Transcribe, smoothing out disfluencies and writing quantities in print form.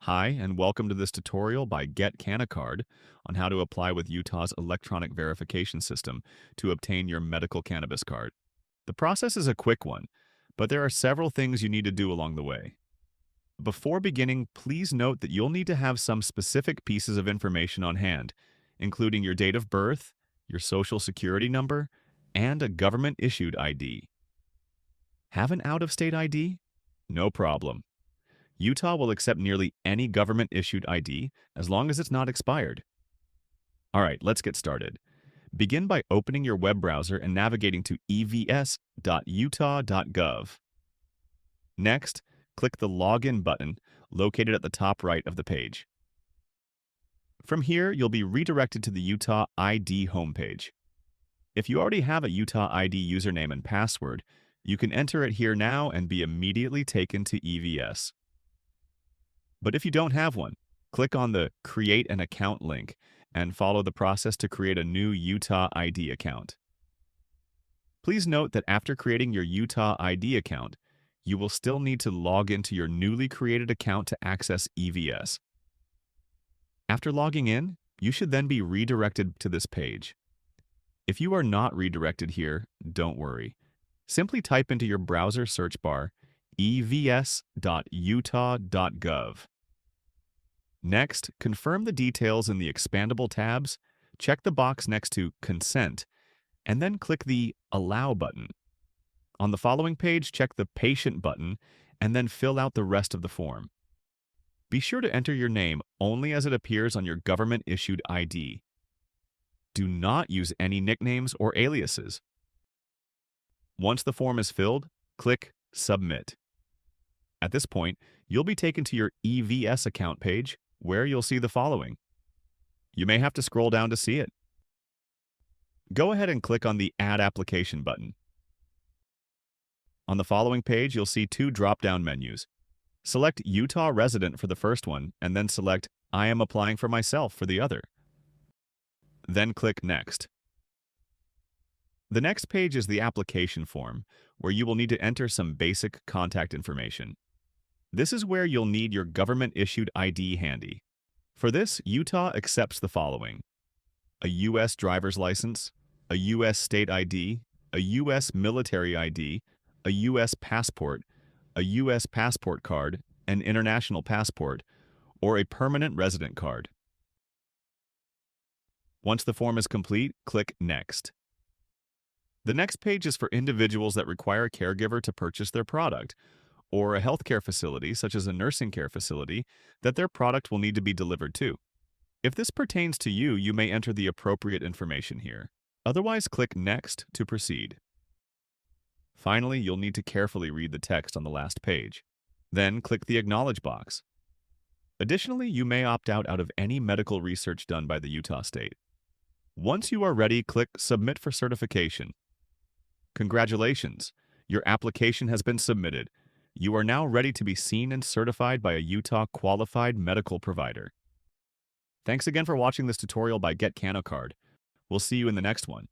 Hi, and welcome to this tutorial by Get Canna Card on how to apply with Utah's electronic verification system to obtain your medical cannabis card. The process is a quick one, but there are several things you need to do along the way. Before beginning, please note that you'll need to have some specific pieces of information on hand, including your date of birth, your social security number, and a government-issued ID. Have an out-of-state ID? No problem. Utah will accept nearly any government-issued ID as long as it's not expired. All right, let's get started. Begin by opening your web browser and navigating to evs.utah.gov. Next, click the Login button located at the top right of the page. From here, you'll be redirected to the Utah ID homepage. If you already have a Utah ID username and password, you can enter it here now and be immediately taken to EVS. But if you don't have one, click on the Create an Account link and follow the process to create a new Utah ID account. Please note that after creating your Utah ID account, you will still need to log into your newly created account to access EVS. After logging in, you should then be redirected to this page. If you are not redirected here, don't worry. Simply type into your browser search bar evs.utah.gov. Next, confirm the details in the expandable tabs, check the box next to Consent, and then click the Allow button. On the following page, check the Patient button, and then fill out the rest of the form. Be sure to enter your name only as it appears on your government-issued ID. Do not use any nicknames or aliases. Once the form is filled, click Submit. At this point, you'll be taken to your EVS account page, where you'll see the following. You may have to scroll down to see it. Go ahead and click on the Add Application button. On the following page, you'll see two drop-down menus. Select Utah Resident for the first one, and then select I am applying for myself for the other. Then click Next. The next page is the application form, where you will need to enter some basic contact information. This is where you'll need your government-issued ID handy. For this, Utah accepts the following: a U.S. driver's license, a U.S. state ID, a U.S. military ID, a U.S. passport, a U.S. passport card, an international passport, or a permanent resident card. Once the form is complete, click Next. The next page is for individuals that require a caregiver to purchase their product, or a healthcare facility, such as a nursing care facility, that their product will need to be delivered to. If this pertains to you, you may enter the appropriate information here. Otherwise, click Next to proceed. Finally, you'll need to carefully read the text on the last page. Then click the Acknowledge box. Additionally, you may opt out of any medical research done by the Utah State. Once you are ready, click Submit for certification. Congratulations! Your application has been submitted. You are now ready to be seen and certified by a Utah qualified medical provider. Thanks again for watching this tutorial by Get Canna Card. We'll see you in the next one.